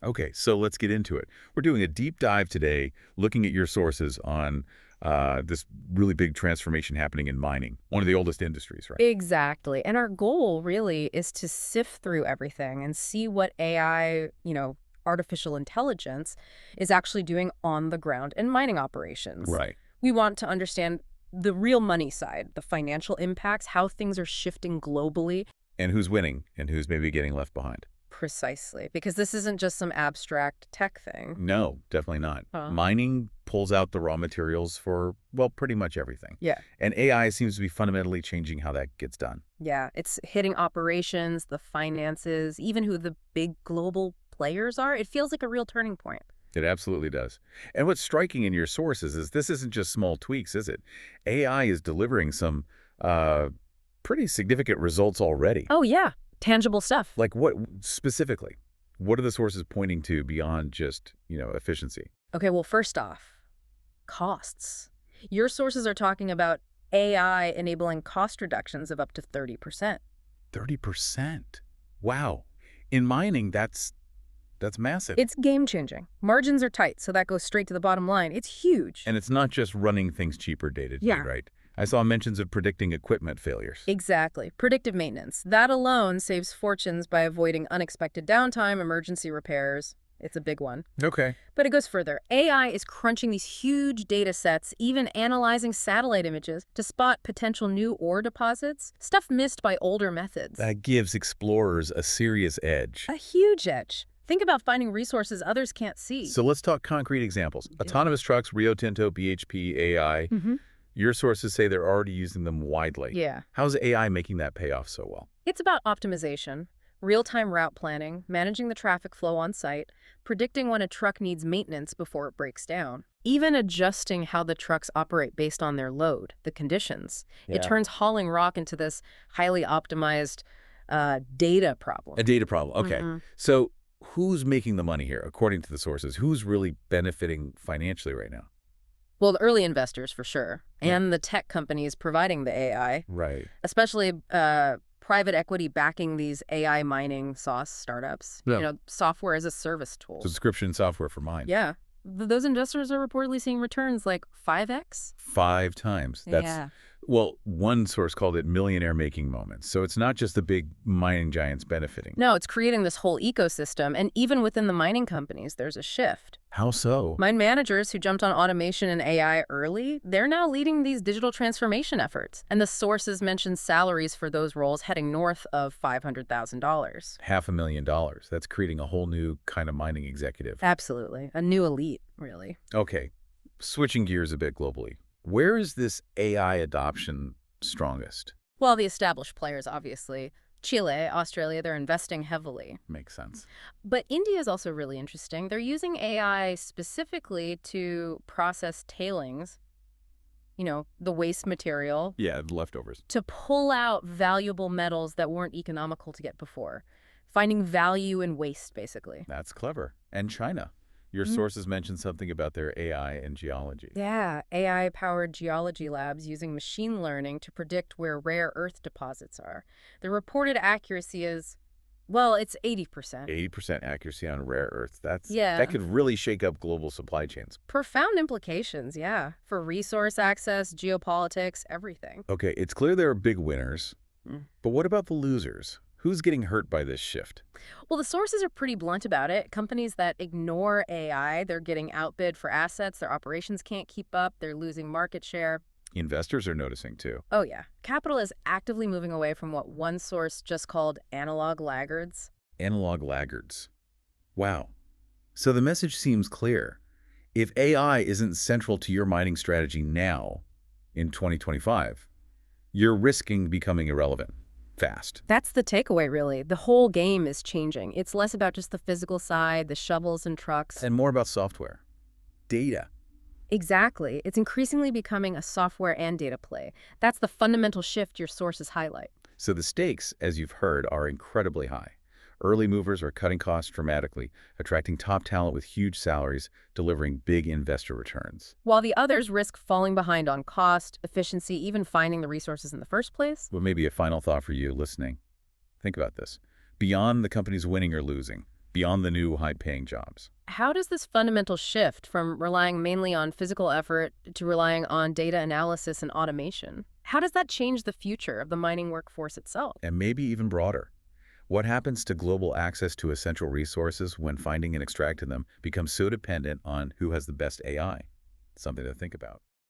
Okay, so let's get into it. We're doing a deep dive today, looking at your sources on this really big transformation happening in mining, one of the oldest industries, right? Exactly. And our goal really is to sift through everything and see what AI, artificial intelligence, is actually doing on the ground in mining operations. Right. We want to understand the real money side, the financial impacts, how things are shifting globally. And who's winning and who's maybe getting left behind? Precisely. Because this isn't just some abstract tech thing. No, definitely not. Huh. Mining pulls out the raw materials for, well, pretty much everything. Yeah. And AI seems to be fundamentally changing how that gets done. Yeah. It's hitting operations, the finances, even who the big global players are. It feels like a real turning point. It absolutely does. And what's striking in your sources is this isn't just small tweaks, is it? AI is delivering some pretty significant results already. Oh, yeah. Tangible stuff. Like what specifically? What are the sources pointing to beyond just, efficiency? Okay, well, first off, costs. Your sources are talking about AI enabling cost reductions of up to 30%. 30%. Wow. In mining, that's massive. It's game-changing. Margins are tight, so that goes straight to the bottom line. It's huge. And it's not just running things cheaper day to day, Yeah. right? I saw mentions of predicting equipment failures. Exactly. Predictive maintenance. That alone saves fortunes by avoiding unexpected downtime, emergency repairs. It's a big one. Okay. But it goes further. AI is crunching these huge data sets, even analyzing satellite images to spot potential new ore deposits, stuff missed by older methods. That gives explorers a serious edge. A huge edge. Think about finding resources others can't see. So let's talk concrete examples. Autonomous trucks, Rio Tinto, BHP, AI. Your sources say they're already using them widely. Yeah. How's AI making that pay off so well? It's about optimization, real-time route planning, managing the traffic flow on site, predicting when a truck needs maintenance before it breaks down, even adjusting how the trucks operate based on their load, the conditions. Yeah. It turns hauling rock into this highly optimized data problem. A data problem. Okay. So who's making the money here, according to the sources? Who's really benefiting financially right now? Well, the early investors, for sure, and the tech companies providing the AI. Right. Especially private equity backing these AI mining sauce startups. Yeah. Software as a service tool. Subscription software for mine. Yeah. Those investors are reportedly seeing returns like 5x. 5 times. That's, yeah. Well, one source called it millionaire-making moments. So it's not just the big mining giants benefiting. No, it's creating this whole ecosystem. And even within the mining companies, there's a shift. How so? Mine managers who jumped on automation and AI early, they're now leading these digital transformation efforts. And the sources mention salaries for those roles heading north of $500,000. $500,000. That's creating a whole new kind of mining executive. Absolutely. A new elite, really. Okay. Switching gears a bit globally. Where is this AI adoption strongest? Well, the established players, obviously. Chile, Australia, they're investing heavily. Makes sense. But India is also really interesting. They're using AI specifically to process tailings, the waste material. Yeah, the leftovers. To pull out valuable metals that weren't economical to get before. Finding value in waste, basically. That's clever. And China. Your sources mentioned something about their AI and geology. Yeah, AI-powered geology labs using machine learning to predict where rare earth deposits are. The reported accuracy is, well, it's 80%. 80% accuracy on rare earths. Yeah. That could really shake up global supply chains. Profound implications, yeah, for resource access, geopolitics, everything. Okay, it's clear there are big winners, but what about the losers? Who's getting hurt by this shift? Well, the sources are pretty blunt about it. Companies that ignore AI, they're getting outbid for assets. Their operations can't keep up. They're losing market share. Investors are noticing too. Oh, yeah. Capital is actively moving away from what one source just called analog laggards. Analog laggards. Wow. So the message seems clear. If AI isn't central to your mining strategy now, in 2025, you're risking becoming irrelevant. Fast. That's the takeaway, really. The whole game is changing. It's less about just the physical side, the shovels and trucks. And more about software. Data. Exactly. It's increasingly becoming a software and data play. That's the fundamental shift your sources highlight. So the stakes, as you've heard, are incredibly high. Early movers are cutting costs dramatically, attracting top talent with huge salaries, delivering big investor returns. While the others risk falling behind on cost, efficiency, even finding the resources in the first place. But maybe a final thought for you listening. Think about this. Beyond the companies winning or losing, beyond the new high-paying jobs. How does this fundamental shift from relying mainly on physical effort to relying on data analysis and automation? How does that change the future of the mining workforce itself? And maybe even broader. What happens to global access to essential resources when finding and extracting them becomes so dependent on who has the best AI? Something to think about.